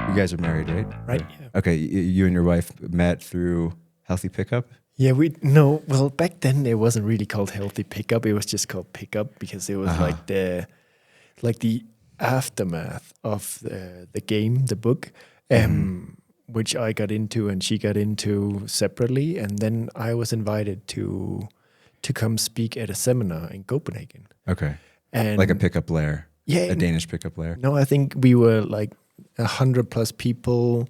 You guys are married, right? Right. Or- Yeah. Okay, you and your wife met through Healthy Pickup? Yeah, well, back then it wasn't really called healthy pickup. It was just called pickup because it was like the aftermath of the game, the book, which I got into and she got into separately. And then I was invited to come speak at a seminar in Copenhagen. Okay. And Like a pickup layer. Yeah. A Danish pickup layer. No, I think we were like 100+ people,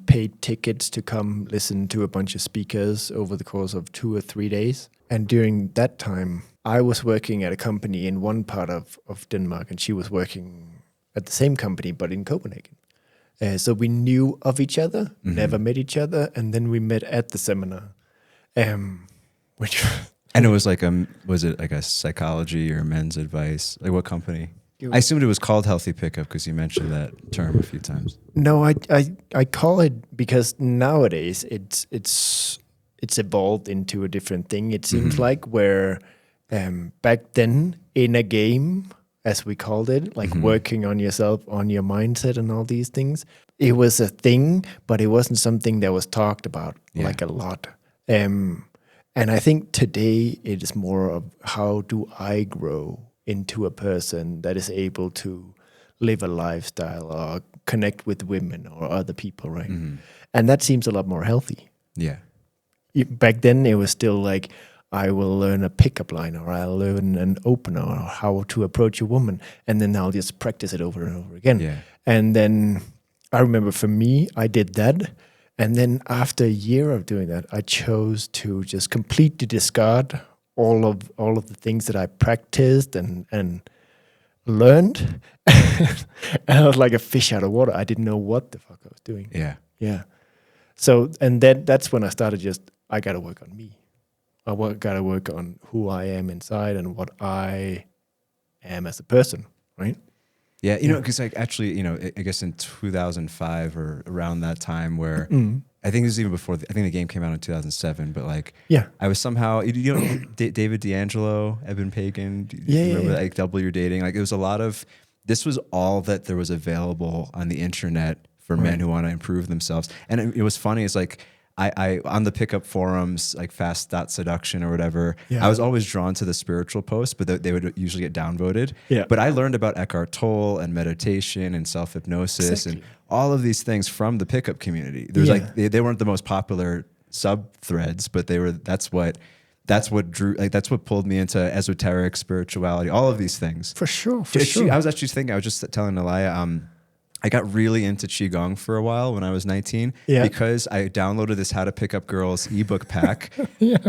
paid tickets to come listen to a bunch of speakers over the course of 2 or 3 days. And during that time, I was working at a company in one part of Denmark, and she was working at the same company, but in Copenhagen. So we knew of each other, never met each other, and then we met at the seminar, which And it was like was it like a psychology or men's advice? Like what company? I assumed it was called Healthy Pickup because you mentioned that term a few times. No, I call it because nowadays it's evolved into a different thing. It seems like where back then in a game, as we called it, like working on yourself, on your mindset, and all these things, it was a thing, but it wasn't something that was talked about like a lot. And I think today it is more of how do I grow into a person that is able to live a lifestyle or connect with women or other people, right? And that seems a lot more healthy. Yeah. Back then it was still like, I will learn a pickup line or I'll learn an opener or how to approach a woman. And then I'll just practice it over and over again. Yeah. And then I remember for me, I did that. And then after a year of doing that, I chose to just completely discard all of the things that I practiced and learned. And I was like a fish out of water. I didn't know what the fuck I was doing. Yeah. Yeah. So, and then that's when I started I got to work on me. I got to work on who I am inside and what I am as a person, right? Yeah, you know, because like actually, you know, I guess in 2005 or around that time where I think this is even before, I think the game came out in 2007, but like, I was somehow, you know, David D'Angelo, Eben Pagan, do you remember that, like Double Your Dating? Like it was a lot of, this was all that there was available on the internet for men who want to improve themselves. And it was funny, it's like, I on the pickup forums, like fast.seduction or whatever, I was always drawn to the spiritual posts, but they would usually get downvoted. Yeah. But I learned about Eckhart Tolle and meditation and self-hypnosis and all of these things from the pickup community. There's like, they weren't the most popular sub-threads, but that's what drew, like that's what pulled me into esoteric spirituality, all of these things. For sure. I was actually thinking, I was just telling Elia, I got really into Qigong for a while when I was 19 because I downloaded this How to Pick Up Girls ebook pack.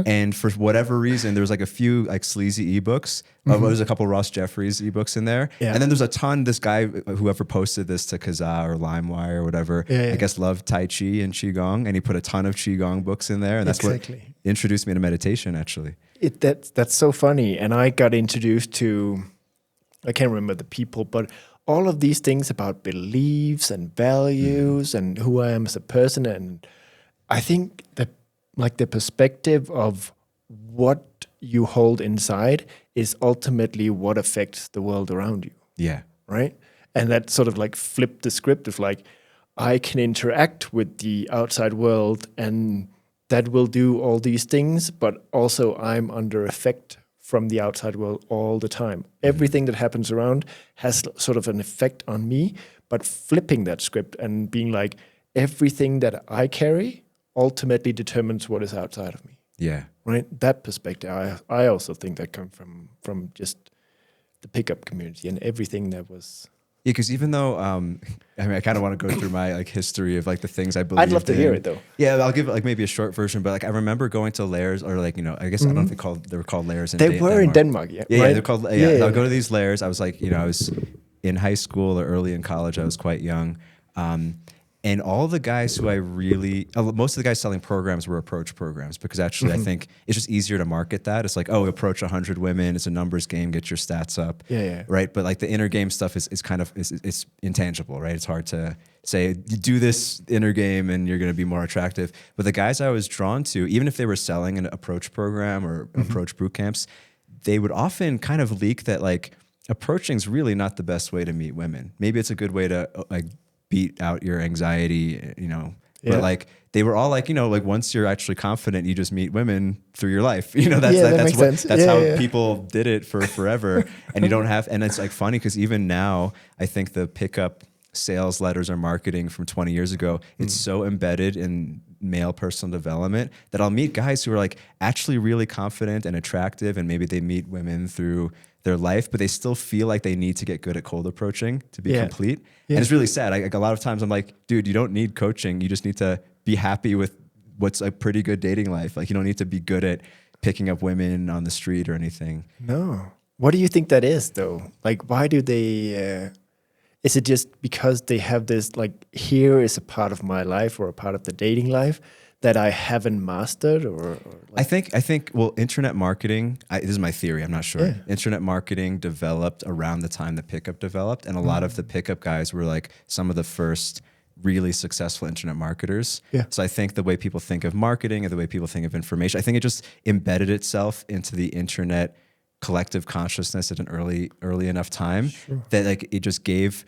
And for whatever reason, there was like a few like sleazy ebooks. There was a couple Ross Jeffries ebooks in there. And then there's a ton, this guy, whoever posted this to Kazaa or LimeWire or whatever, I guess loved Tai Chi and Qigong. And he put a ton of Qigong books in there. And that's what introduced me to meditation, actually. That's so funny. And I got introduced to, I can't remember the people, but all of these things about beliefs and values and who I am as a person. And I think that like the perspective of what you hold inside is ultimately what affects the world around you. Yeah. Right? And that sort of like flipped the script of like, I can interact with the outside world and that will do all these things, but also I'm under effect from the outside world all the time. Everything that happens around has sort of an effect on me, but flipping that script and being like, everything that I carry ultimately determines what is outside of me. Yeah. Right? That perspective, I also think that comes from just the pickup community and everything that was... Yeah, because even though, I mean, I kind of want to go through my like history of like the things I believe. I'd love to hear it though. Yeah, I'll give like maybe a short version, but like I remember going to lairs or like, you know, I guess I don't know if they were called lairs in They were in Denmark, yeah. Right? Yeah, they're called, I'll go to these lairs. I was like, you know, I was in high school or early in college. I was quite young. And all the guys who most of the guys selling programs were approach programs because actually I think it's just easier to market that. It's like, oh, approach 100 women. It's a numbers game. Get your stats up. Yeah. Right. But like the inner game stuff is kind of, it's intangible, right? It's hard to say, you do this inner game and you're going to be more attractive. But the guys I was drawn to, even if they were selling an approach program or approach boot camps, they would often kind of leak that like approaching is really not the best way to meet women. Maybe it's a good way to like beat out your anxiety, you know. Yeah. But like they were all like, you know, like once you're actually confident, you just meet women through your life. You know, that's how people did it for forever. And you don't have, and it's like funny because even now, I think the pickup sales letters or marketing from 20 years ago, it's so embedded in male personal development that I'll meet guys who are like actually really confident and attractive, and maybe they meet women through their life, but they still feel like they need to get good at cold approaching to be complete. And it's really sad. Like a lot of times I'm like, dude, you don't need coaching. You just need to be happy with what's a pretty good dating life. Like you don't need to be good at picking up women on the street or anything. No. What do you think that is though? Like, why do they, is it just because they have this, like, here is a part of my life or a part of the dating life that I haven't mastered, or like? I think. Well, internet marketing. This is my theory. I'm not sure. Yeah. Internet marketing developed around the time the pickup developed, and a lot of the pickup guys were like some of the first really successful internet marketers. Yeah. So I think the way people think of marketing and the way people think of information, I think it just embedded itself into the internet collective consciousness at an early enough time that like it just gave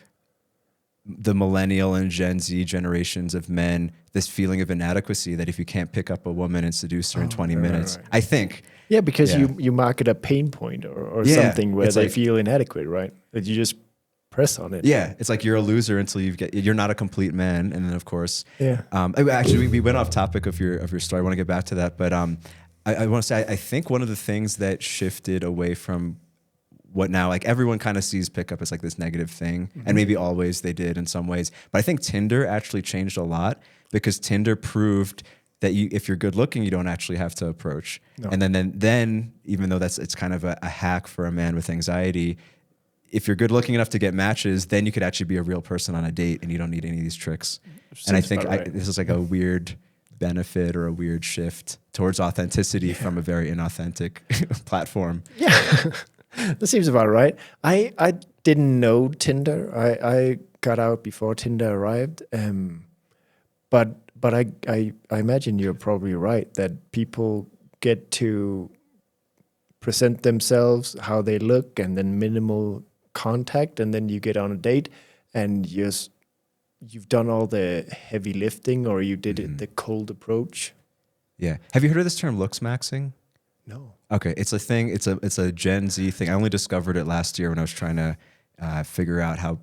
the millennial and Gen Z generations of men this feeling of inadequacy that if you can't pick up a woman and seduce her in 20 minutes, I think. Yeah, because you market a pain point or something where they feel inadequate, right? That you just press on it. Yeah, it's like you're a loser until you're not a complete man, and then of course, actually we went off topic of your story. I want to get back to that, but I want to say I think one of the things that shifted away from what now like everyone kind of sees pickup as like this negative thing, and maybe always they did in some ways, but I think Tinder actually changed a lot because Tinder proved that if you're good looking, you don't actually have to approach. No. And then even though it's kind of a hack for a man with anxiety, if you're good looking enough to get matches, then you could actually be a real person on a date and you don't need any of these tricks. And I think this is like a weird benefit or a weird shift towards authenticity from a very inauthentic platform. Yeah. That seems about right. I didn't know Tinder. I got out before Tinder arrived. But I imagine you're probably right that people get to present themselves, how they look, and then minimal contact, and then you get on a date and you've done all the heavy lifting, or you did it the cold approach. Yeah. Have you heard of this term looks maxing? No. Okay, it's a thing. It's a Gen Z thing. I only discovered it last year when I was trying to figure out how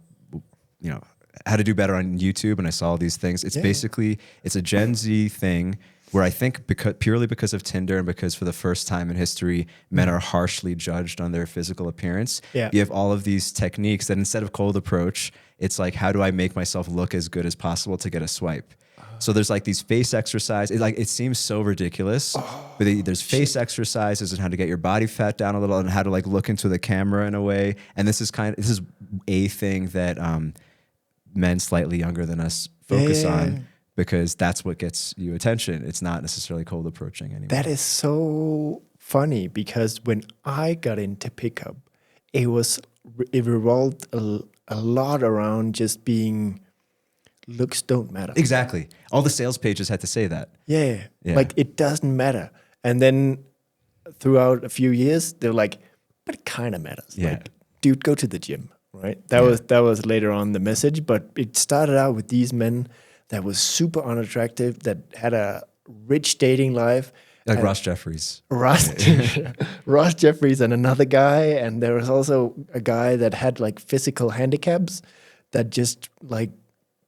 to do better on YouTube, and I saw all these things. It's basically it's a Gen Z thing where I think purely because of Tinder and because for the first time in history, men are harshly judged on their physical appearance. Yeah. You have all of these techniques that instead of cold approach, it's like, how do I make myself look as good as possible to get a swipe? So there's like these face exercises. It seems so ridiculous, but there's face exercises and how to get your body fat down a little and how to like look into the camera in a way. And this is a thing that men slightly younger than us focus on because that's what gets you attention. It's not necessarily cold approaching anymore. That is so funny because when I got into pickup, it revolved a lot around just being looks don't matter. Exactly. All the sales pages had to say that. Yeah. Like it doesn't matter. And then throughout a few years, they're like, but it kind of matters. Yeah. Like, dude, go to the gym, right? That was later on the message, but it started out with these men that was super unattractive, that had a rich dating life. Like Ross Jeffries. Ross Jeffries and another guy. And there was also a guy that had like physical handicaps that just like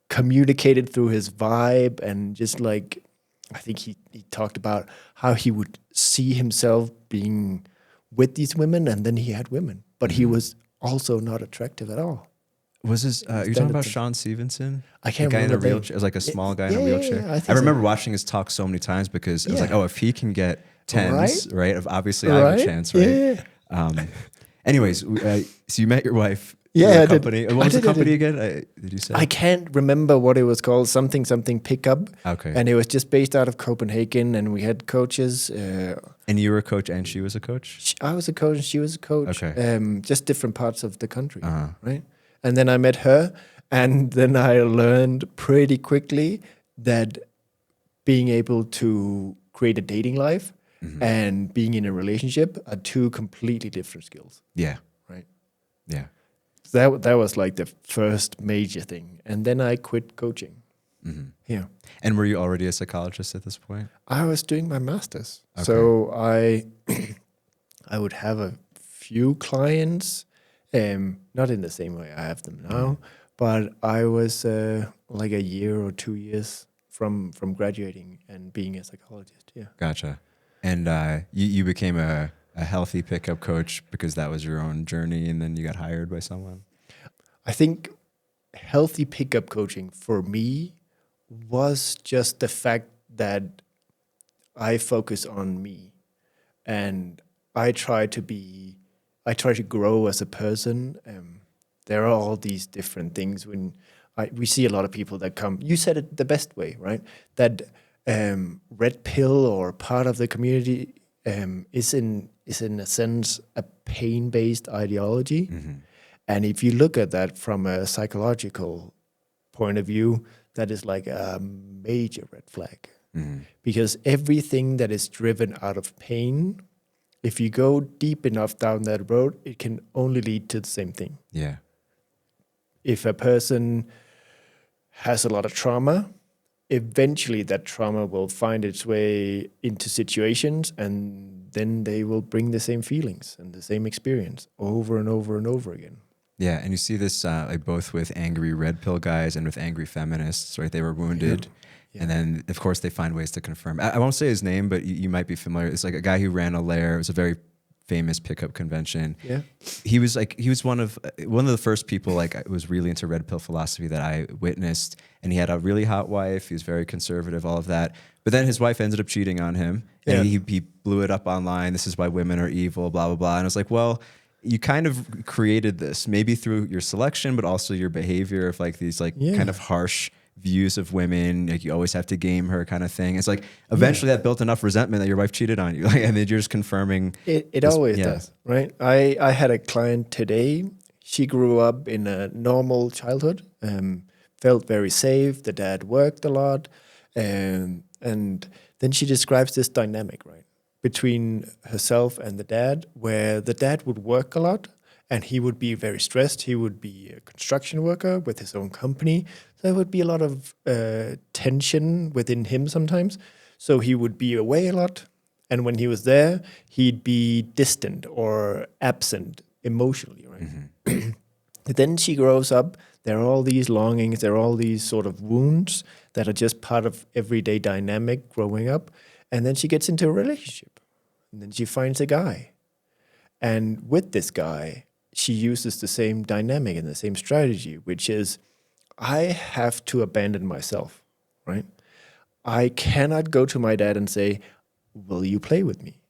communicated through his vibe, and just like, I think he talked about how he would see himself being with these women, and then he had women, but he was also not attractive at all. Was his, you're talking about Sean Stevenson? I can't remember. The guy in a wheelchair. It was like a small guy in a wheelchair. Yeah, I remember watching his talk so many times because it was like, oh, if he can get 10s, right? Obviously I have a chance, right? Yeah. Anyways, so you met your wife. Yeah, company. What was the company again? Did you say? I can't remember what it was called. Something pickup. Okay. And it was just based out of Copenhagen, and we had coaches. And you were a coach, and she was a coach. I was a coach, and she was a coach. Okay. Just different parts of the country, right? And then I met her, and then I learned pretty quickly that being able to create a dating life and being in a relationship are two completely different skills. Yeah. Right. Yeah. that was like the first major thing. And then I quit coaching. Yeah. And were you already a psychologist at this point? I was doing my master's. Okay. So I would have a few clients, not in the same way I have them now, but I was like a year or 2 years from graduating and being a psychologist. Yeah. Gotcha. And you became a healthy pickup coach because that was your own journey, and then you got hired by someone? I think healthy pickup coaching for me was just the fact that I focus on me, and I try to grow as a person. There are all these different things when we see a lot of people that come. You said it the best way, right? That red pill or part of the community is in a sense a pain-based ideology. And if you look at that from a psychological point of view, that is like a major red flag. Because everything that is driven out of pain, if you go deep enough down that road, it can only lead to the same thing. Yeah. If a person has a lot of trauma, eventually that trauma will find its way into situations, and then they will bring the same feelings and the same experience over and over and over again. Yeah, and you see this like both with angry red pill guys and with angry feminists, right? They were wounded. Yeah. And then, of course, they find ways to confirm. I won't say his name, but you might be familiar. It's like a guy who ran a lair. It was a very famous pickup convention. Yeah. He was one of the first people like was really into red pill philosophy that I witnessed. And he had a really hot wife. He was very conservative, all of that. But then his wife ended up cheating on him, and he blew it up online. This is why women are evil, blah, blah, blah. And I was like, well, you kind of created this maybe through your selection, but also your behavior of like these kind of harsh views of women, like you always have to game her kind of thing. It's like eventually that built enough resentment that your wife cheated on you, and then you're just confirming. It always does, right? I had a client today. She grew up in a normal childhood, felt very safe. The dad worked a lot, and then she describes this dynamic, right, between herself and the dad, where the dad would work a lot and he would be very stressed. He would be a construction worker with his own company. So there would be a lot of tension within him sometimes. So he would be away a lot. And when he was there, he'd be distant or absent emotionally, right? Then she grows up. There are all these longings. There are all these sort of wounds that are just part of everyday dynamic growing up. And then she gets into a relationship. And then she finds a guy. And with this guy, she uses the same dynamic and the same strategy, which is, I have to abandon myself, right? I cannot go to my dad and say, will you play with me?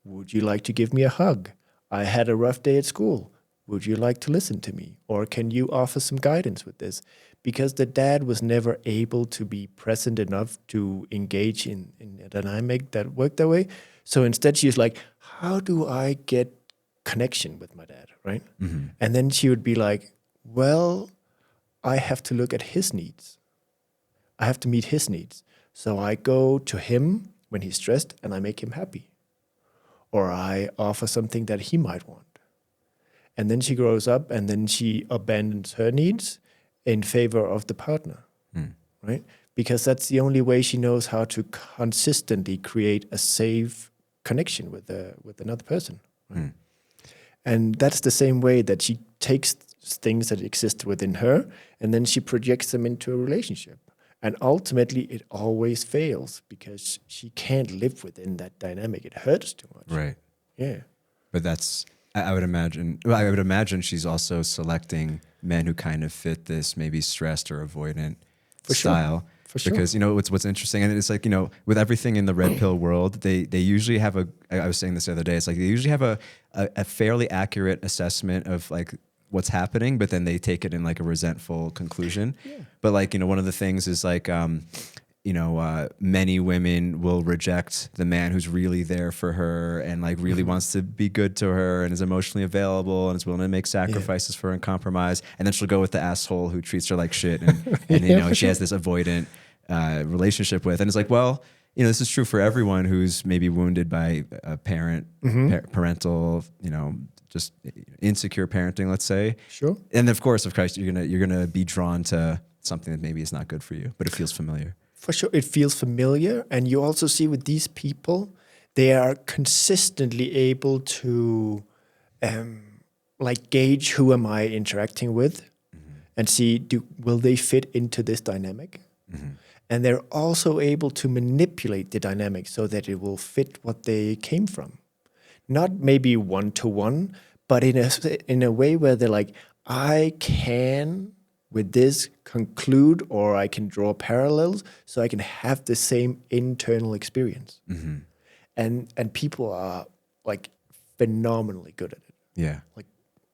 Would you like to give me a hug? I had a rough day at school. Would you like to listen to me? Or can you offer some guidance with this? Because the dad was never able to be present enough to engage in a dynamic that worked that way. So instead she's like, how do I get connection with my dad, right? And then she would be like, well, I have to look at his needs. I have to meet his needs. So I go to him when he's stressed and I make him happy. Or I offer something that he might want. And then she grows up and then she abandons her needs in favor of the partner, right? Because that's the only way she knows how to consistently create a safe connection with another person. Right? And that's the same way that she takes things that exist within her and then she projects them into a relationship. And ultimately, it always fails because she can't live within that dynamic. It hurts too much. Right. Yeah. But that's, I would imagine she's also selecting men who kind of fit this maybe stressed or avoidant style. For sure. Because, what's interesting, and it's like, with everything in the red pill world, they usually have I was saying this the other day, it's like they usually have a fairly accurate assessment of like what's happening, but then they take it in like a resentful conclusion. Yeah. But like, one of the things is like, many women will reject the man who's really there for her and like really wants to be good to her and is emotionally available and is willing to make sacrifices for her and compromise. And then she'll go with the asshole who treats her like shit and she has this avoidant relationship with. And it's like, well, this is true for everyone who's maybe wounded by a parental, just insecure parenting, let's say. Sure. And of course, you're gonna be drawn to something that maybe is not good for you, but it feels familiar. For sure, it feels familiar, and you also see with these people, they are consistently able to, like gauge who am I interacting with, and see will they fit into this dynamic, and they're also able to manipulate the dynamic so that it will fit what they came from. Not maybe one-to-one, but in a way where they're like, I can, with this, conclude, or I can draw parallels so I can have the same internal experience. And people are like phenomenally good at it. Yeah. Like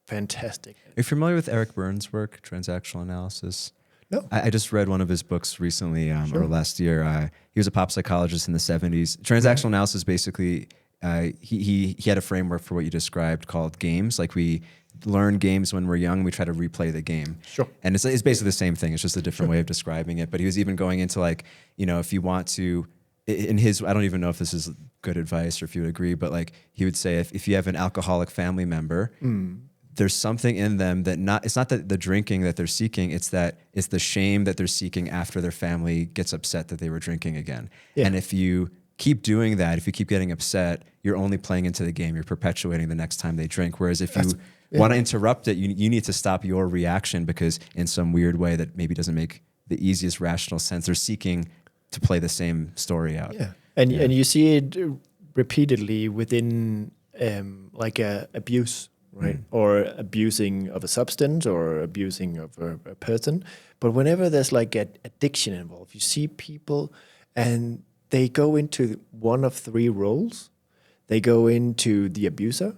fantastic. Are you familiar with Eric Berne's work, transactional analysis? No. I just read one of his books recently, or last year. He was a pop psychologist in the 70s. Transactional analysis, basically, he had a framework for what you described called games. Like we learn games when we're young, we try to replay the game. Sure. And it's basically the same thing. It's just a different way of describing it. But he was even going into like, if you want to, in his, I don't even know if this is good advice or if you would agree, but like he would say if you have an alcoholic family member, there's something in them that it's not that the drinking that they're seeking, it's the shame that they're seeking after their family gets upset that they were drinking again. Yeah. And if you keep doing that, if you keep getting upset, you're only playing into the game. You're perpetuating the next time they drink. Whereas if you want to interrupt it, you need to stop your reaction because in some weird way that maybe doesn't make the easiest rational sense, they're seeking to play the same story out. Yeah. And you see it repeatedly within like abuse, right? Or abusing of a substance or abusing of a person. But whenever there's like an addiction involved, you see people and they go into one of three roles. They go into the abuser,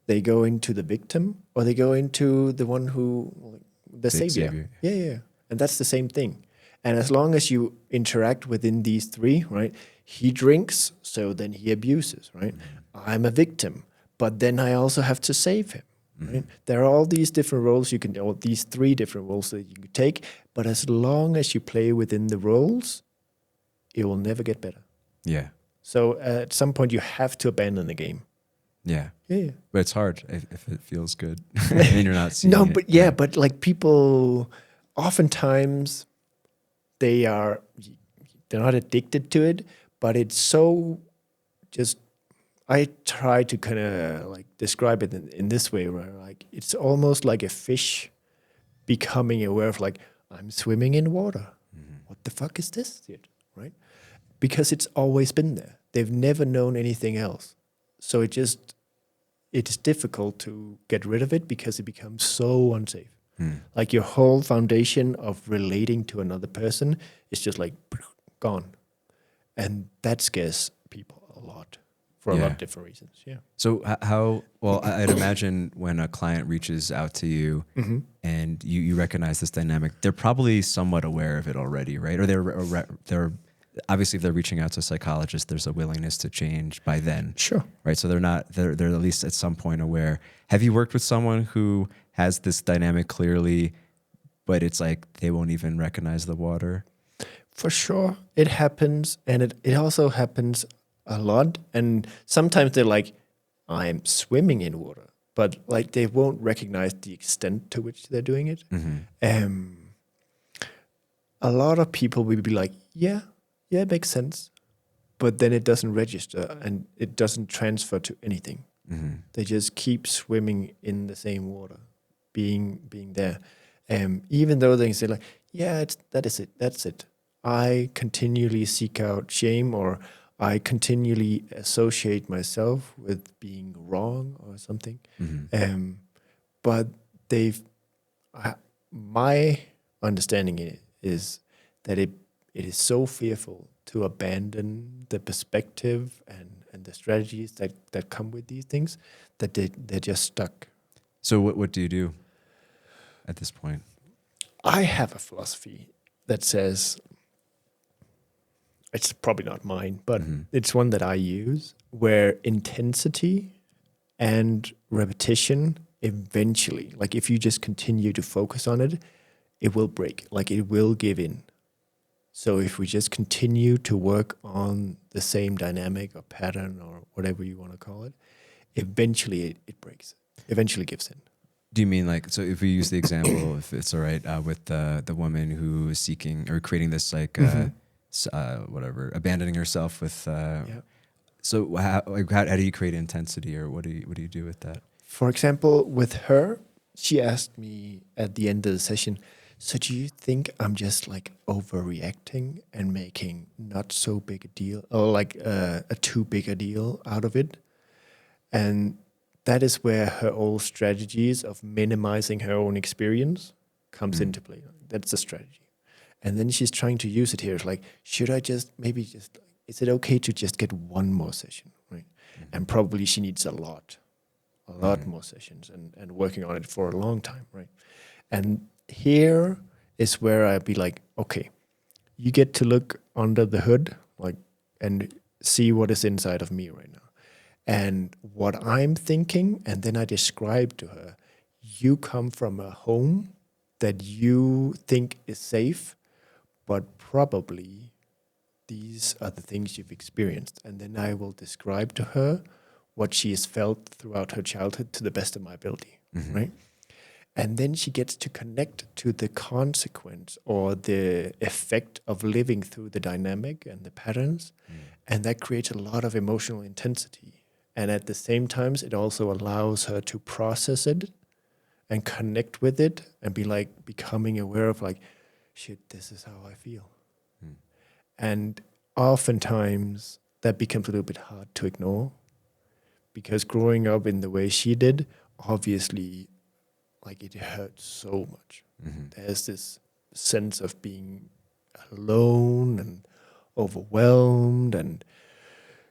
they go into the victim, or they go into the one the savior. Yeah. And that's the same thing. And as long as you interact within these three, right? He drinks, so then he abuses, right? I'm a victim, but then I also have to save him, right? There are all these different roles these three different roles that you could take, but as long as you play within the roles, it will never get better. Yeah. So at some point you have to abandon the game. Yeah. Yeah. But it's hard if it feels good and you're not seeing no, it. but but like people, oftentimes they're not addicted to it, but it's so just, I try to kind of like describe it in this way where like it's almost like a fish becoming aware of like, I'm swimming in water. What the fuck is this shit, right? Because it's always been there. They've never known anything else. So it's difficult to get rid of it because it becomes so unsafe. Like your whole foundation of relating to another person is just like gone. And that scares people a lot for a lot of different reasons. Yeah. So I'd imagine when a client reaches out to you and you recognize this dynamic, they're probably somewhat aware of it already, right? Or they're obviously if they're reaching out to a psychologist, there's a willingness to change by then. Sure. Right. So they're at least at some point aware. Have you worked with someone who has this dynamic clearly, but it's like they won't even recognize the water? For sure. It happens. And it also happens a lot. And sometimes they're like, I'm swimming in water, but like they won't recognize the extent to which they're doing it. A lot of people will be like, yeah, it makes sense. But then it doesn't register and it doesn't transfer to anything. They just keep swimming in the same water, being there. Even though they say like, yeah, that's it. I continually seek out shame, or I continually associate myself with being wrong or something. But my understanding is that it is so fearful to abandon the perspective and the strategies that come with these things that they're just stuck. So what do you do at this point? I have a philosophy that says, it's probably not mine, but it's one that I use, where intensity and repetition eventually, like if you just continue to focus on it, it will break, like it will give in. So if we just continue to work on the same dynamic or pattern or whatever you want to call it, eventually it breaks. eventually gives in. Do you mean like, so if we use the example, if it's all right, with the woman who is seeking or creating this like, whatever, abandoning herself with, so how do you create intensity, or what do you do with that? For example, with her, she asked me at the end of the session, so do you think I'm just like overreacting and making not so big a deal, or like a too big a deal out of it? And that is where her old strategies of minimizing her own experience comes into play. That's a strategy. And then she's trying to use it here. It's like, should I is it okay to just get one more session, right? And probably she needs a lot more sessions and working on it for a long time, right? And here is where I'd be like, okay, you get to look under the hood, like, and see what is inside of me right now. And what I'm thinking, and then I describe to her, you come from a home that you think is safe, but probably these are the things you've experienced. And then I will describe to her what she has felt throughout her childhood to the best of my ability, right? And then she gets to connect to the consequence or the effect of living through the dynamic and the patterns. And that creates a lot of emotional intensity. And at the same time, it also allows her to process it and connect with it and be like becoming aware of like, shit, this is how I feel. And oftentimes that becomes a little bit hard to ignore, because growing up in the way she did, obviously, like, it hurts so much. There's this sense of being alone and overwhelmed and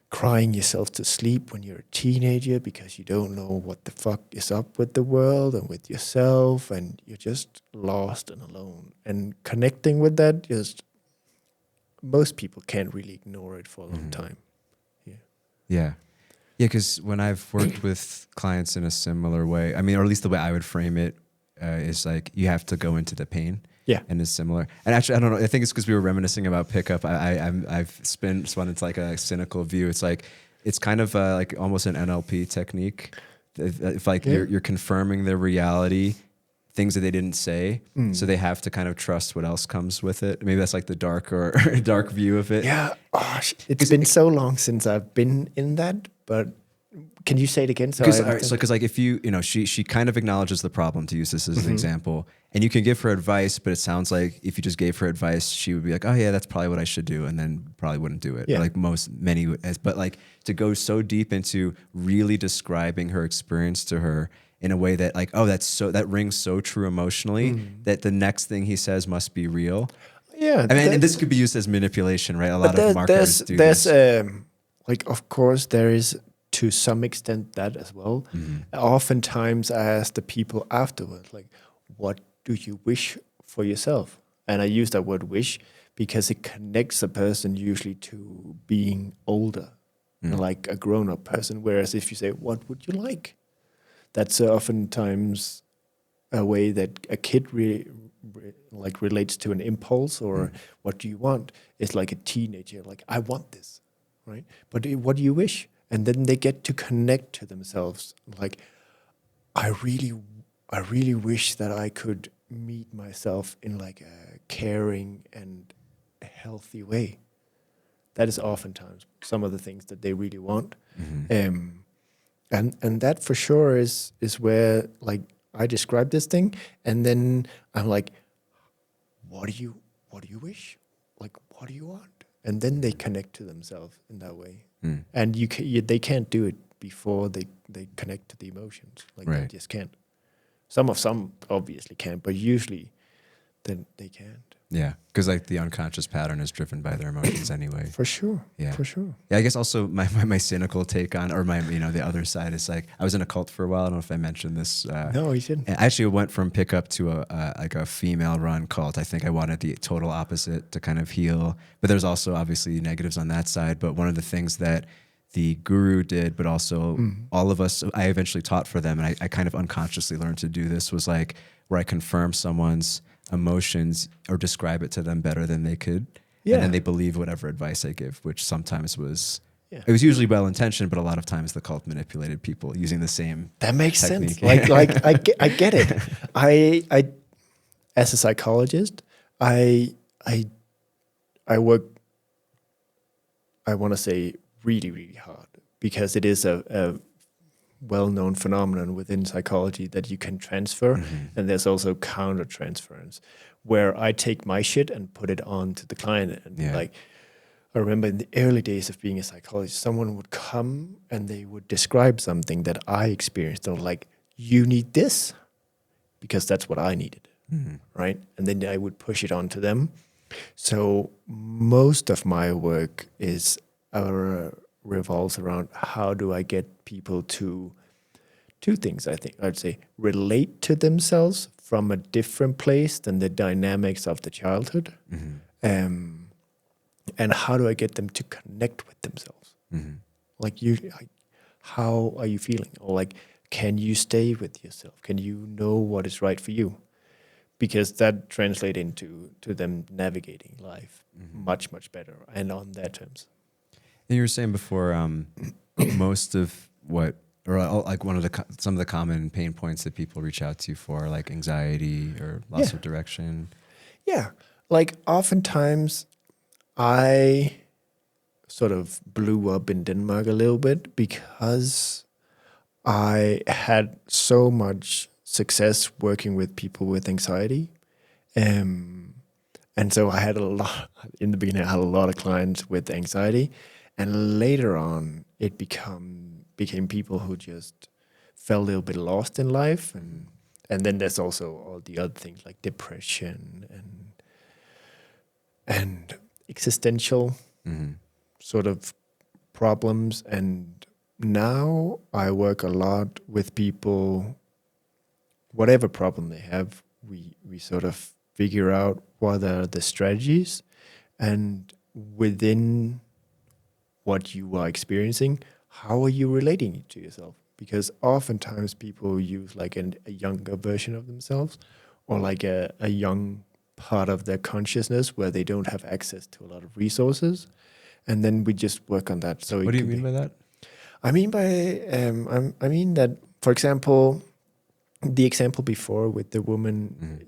crying yourself to sleep when you're a teenager because you don't know what the fuck is up with the world and with yourself, and you're just lost and alone. And connecting with that, just most people can't really ignore it for a long time. Yeah, because when I've worked with clients in a similar way, I mean, or at least the way I would frame it, is like you have to go into the pain. Yeah. And it's similar. And actually, I don't know, I think it's because we were reminiscing about pickup. I've spun into like a cynical view. It's like, it's kind of like almost an NLP technique. If like you're confirming their reality, things that they didn't say. So they have to kind of trust what else comes with it. Maybe that's like the dark view of it. Yeah. Oh, it's been so long since I've been in that, but can you say it again? Because like if you know, she kind of acknowledges the problem, to use this as an example, and you can give her advice, but it sounds like if you just gave her advice, she would be like, oh yeah, that's probably what I should do, and then probably wouldn't do it. Yeah. Like many, but like to go so deep into really describing her experience to her in a way that like, oh, that rings so true emotionally that the next thing he says must be real. Yeah. I mean, and this could be used as manipulation, right? A lot of marketers do this. Like, of course, there is to some extent that as well. Oftentimes I ask the people afterwards, like, what do you wish for yourself? And I use that word wish because it connects a person usually to being older, like a grown-up person. Whereas if you say, what would you like? That's oftentimes a way that a kid relates to an impulse, or what do you want? It's like a teenager, like, I want this, right? But what do you wish? And then they get to connect to themselves. Like, I really wish that I could meet myself in like a caring and a healthy way. That is oftentimes some of the things that they really want. And that for sure is where, like, I describe this thing, and then I'm like, what do you wish? Like, what do you want? And then they connect to themselves in that way. And they can't do it before they connect to the emotions. Like, they just can't. Some obviously can, but usually then they can't. Yeah, because like the unconscious pattern is driven by their emotions anyway. For sure. Yeah, for sure. Yeah, I guess also my cynical take on, or my the other side is like, I was in a cult for a while. I don't know if I mentioned this. No, you didn't. I actually went from pickup to a female run cult. I think I wanted the total opposite to kind of heal, but there's also obviously negatives on that side. But one of the things that the guru did, but also all of us, I eventually taught for them, and I kind of unconsciously learned to do this, was like where I confirm someone's emotions or describe it to them better than they could. And then they believe whatever advice I give, which sometimes was Yeah. It was usually well intentioned, but a lot of times the cult manipulated people using the same. That makes technique. sense. I get it. I as a psychologist, I work. I want to say really, really hard because it is a well-known phenomenon within psychology that you can transfer, and there's also counter-transference, where I take my shit and put it on to the client. And like, I remember in the early days of being a psychologist, someone would come and they would describe something that I experienced. They were like, "You need this," because that's what I needed, right? And then I would push it on to them. So most of my work is revolves around how do I get people to two things. I think I'd say relate to themselves from a different place than the dynamics of the childhood, and how do I get them to connect with themselves? Like how are you feeling? Or like, can you stay with yourself? Can you know what is right for you? Because that translates into them navigating life much, much better and on their terms. And you were saying before, most of what, or like some of the common pain points that people reach out to you for, like anxiety or loss of direction. Yeah, like oftentimes I sort of blew up in Denmark a little bit because I had so much success working with people with anxiety. And so I had in the beginning, I had a lot of clients with anxiety. And later on, it became people who just felt a little bit lost in life. And then there's also all the other things like depression and existential sort of problems. And now I work a lot with people, whatever problem they have, we sort of figure out what are the strategies, and within what you are experiencing, how are you relating to yourself? Because oftentimes people use like a younger version of themselves, or like a young part of their consciousness where they don't have access to a lot of resources, and then we just work on that. So what do you mean by that? I mean I mean that, for example, the example before with the woman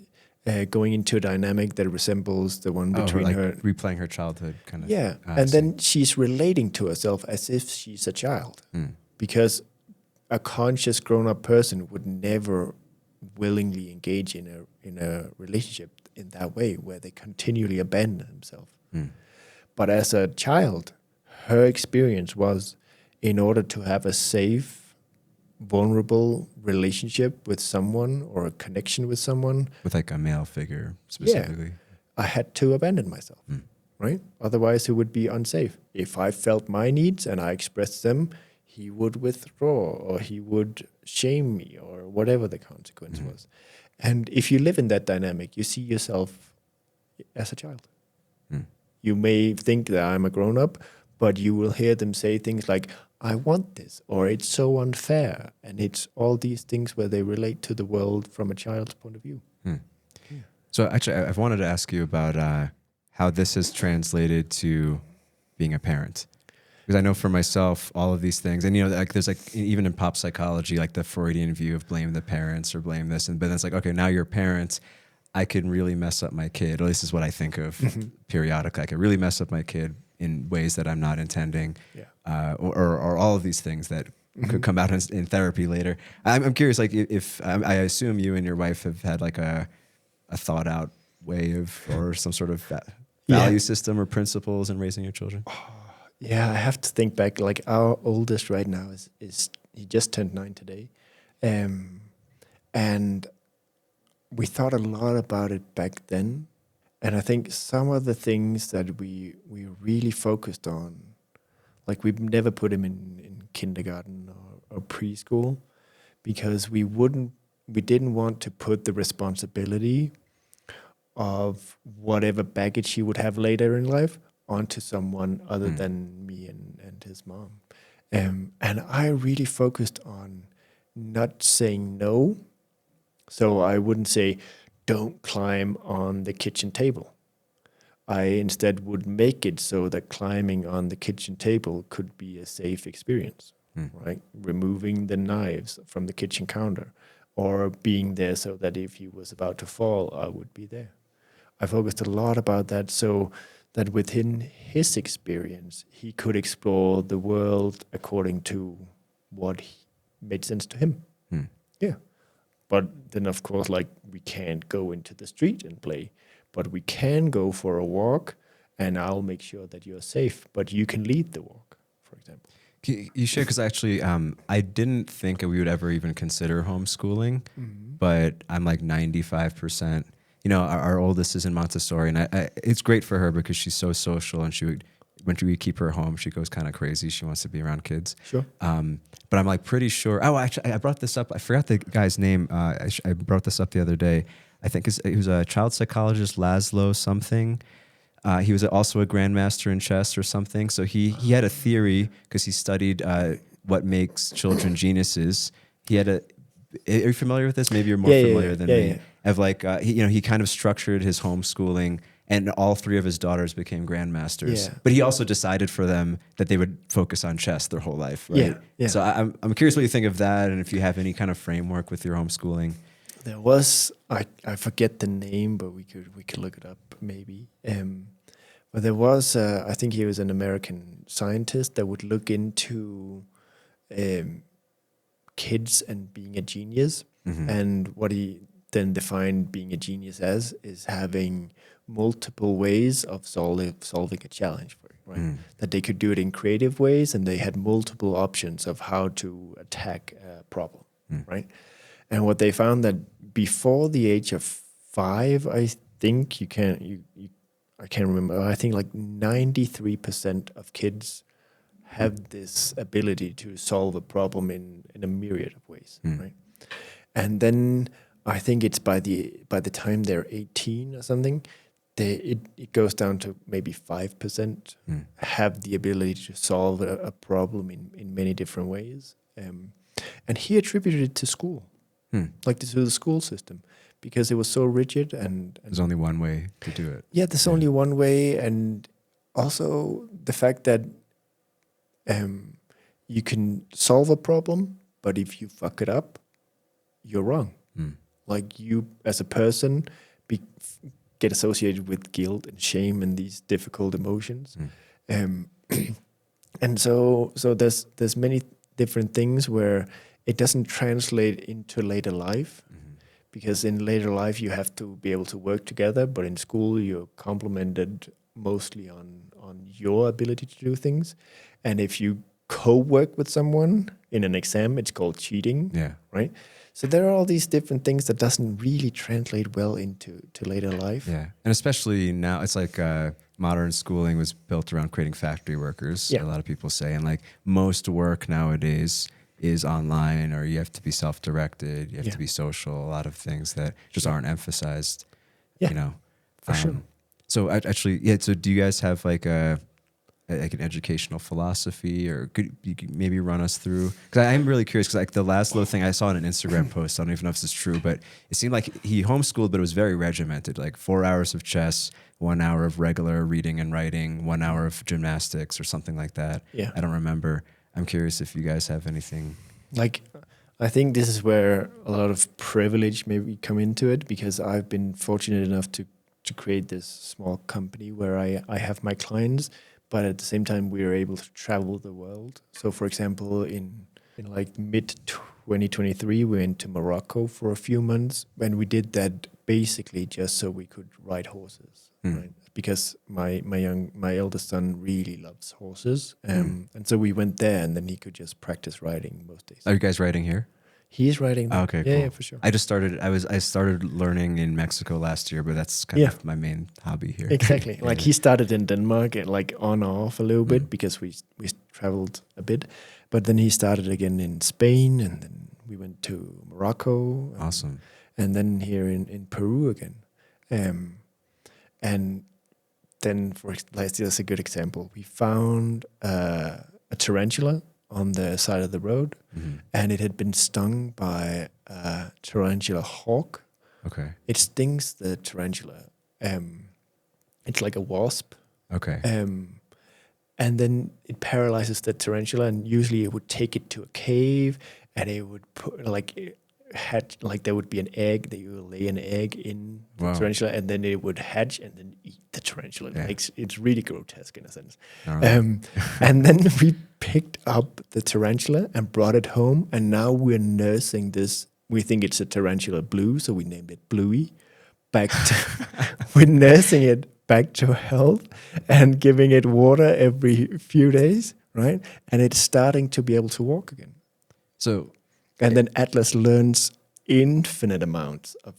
going into a dynamic that resembles the one between like her, replaying her childhood kind of. Yeah, and then she's relating to herself as if she's a child, because a conscious grown-up person would never willingly engage in a relationship in that way where they continually abandon themselves. But as a child, her experience was, in order to have a safe, vulnerable relationship with someone or a connection with someone, with like a male figure specifically, I had to abandon myself, right? Otherwise, it would be unsafe. If I felt my needs and I expressed them, he would withdraw or he would shame me or whatever the consequence was. And if you live in that dynamic, you see yourself as a child. You may think that I'm a grown-up, but you will hear them say things like, I want this, or it's so unfair. And it's all these things where they relate to the world from a child's point of view. So actually, I've wanted to ask you about how this has translated to being a parent. Because I know for myself, all of these things, and like there's like, even in pop psychology, like the Freudian view of blame the parents or blame this, but then it's like, okay, now you're a parent, I can really mess up my kid. Or this is what I think of periodically. I can really mess up my kid in ways that I'm not intending, or all of these things that could come out in therapy later. I'm curious, like if I assume you and your wife have had like a thought out way of, or some sort of value system or principles in raising your children. Yeah, I have to think back. Like our oldest right now is he just turned 9 today, and we thought a lot about it back then. And I think some of the things that we really focused on, like we've never put him in kindergarten or preschool, because we didn't want to put the responsibility of whatever baggage he would have later in life onto someone other than me and his mom. And I really focused on not saying no. So I wouldn't say, don't climb on the kitchen table. I instead would make it so that climbing on the kitchen table could be a safe experience, right? Removing the knives from the kitchen counter, or being there so that if he was about to fall, I would be there. I focused a lot about that so that within his experience, he could explore the world according to what made sense to him. Yeah. But then, of course, like, we can't go into the street and play, but we can go for a walk, and I'll make sure that you're safe, but you can lead the walk, for example. You should, because actually, I didn't think we would ever even consider homeschooling, but I'm like 95%. You know, our oldest is in Montessori, and it's great for her because she's so social, and when we keep her home, she goes kind of crazy. She wants to be around kids. Sure. But I'm like pretty sure. Oh, actually, I brought this up. I forgot the guy's name. I brought this up the other day. I think he was a child psychologist, Laszlo something. He was also a grandmaster in chess or something. So he had a theory because he studied what makes children geniuses. Are you familiar with this? Maybe you're more familiar than me. Of like, he kind of structured his homeschooling, and all three of his daughters became grandmasters. Yeah. But he also decided for them that they would focus on chess their whole life, right? Yeah. So I'm curious what you think of that, and if you have any kind of framework with your homeschooling. There was, I forget the name, but we could look it up maybe. But there was, I think he was an American scientist that would look into kids and being a genius. And what he then defined being a genius as is having multiple ways of solving a challenge for it, right? That they could do it in creative ways, and they had multiple options of how to attack a problem, right? And what they found that before the age of 5, I think I can't remember. I think like 93% of kids have this ability to solve a problem in a myriad of ways, right? And then I think it's by the time they're 18 or something, it goes down to maybe 5% have the ability to solve a problem in many different ways. And he attributed it to school, like to the school system, because it was so rigid and there's only one way to do it. Yeah, there's only one way, and also the fact that you can solve a problem, but if you fuck it up, you're wrong. Like, you as a person get associated with guilt and shame and these difficult emotions. And so there's many different things where it doesn't translate into later life, because in later life you have to be able to work together, but in school you're complimented mostly on your ability to do things. And if you co-work with someone in an exam, it's called cheating, right? So there are all these different things that doesn't really translate well into later life. Yeah, and especially now, it's like modern schooling was built around creating factory workers, a lot of people say. And like most work nowadays is online, or you have to be self-directed, you have to be social, a lot of things that just aren't emphasized, you know. For sure. So actually, so do you guys have like an educational philosophy, or could you maybe run us through? Because I'm really curious, because like the last little thing I saw in an Instagram post, I don't even know if this is true, but it seemed like he homeschooled, but it was very regimented, like 4 hours of chess, 1 hour of regular reading and writing, 1 hour of gymnastics or something like that. Yeah. I don't remember. I'm curious if you guys have anything. Like, I think this is where a lot of privilege maybe come into it, because I've been fortunate enough to create this small company where I have my clients, but at the same time we are able to travel the world. So for example, in like mid-2023, we went to Morocco for a few months, and we did that basically just so we could ride horses, right? Because my eldest son really loves horses, and so we went there, and then he could just practice riding most days. Are you guys riding here? He's riding. Okay, yeah, cool. yeah, for sure. I started learning in Mexico last year, but that's kind of my main hobby here. Exactly. Like he started in Denmark and like on off a little bit because we traveled a bit, but then he started again in Spain, and then we went to Morocco. Awesome. And then here in Peru again, and then that's a good example. We found a tarantula on the side of the road, and it had been stung by a tarantula hawk. Okay. It stings the tarantula, It's like a wasp. Okay. And then it paralyzes the tarantula, and usually it would take it to a cave, and it would put hatch, like there would be an egg that you lay an egg in the tarantula, and then it would hatch and then eat the tarantula. It's really grotesque in a sense. And then we picked up the tarantula and brought it home, and now we're nursing this. We think it's a tarantula blue, so we named it Bluey. We're nursing it back to health and giving it water every few days, right? And it's starting to be able to walk again. And then Atlas learns infinite amounts of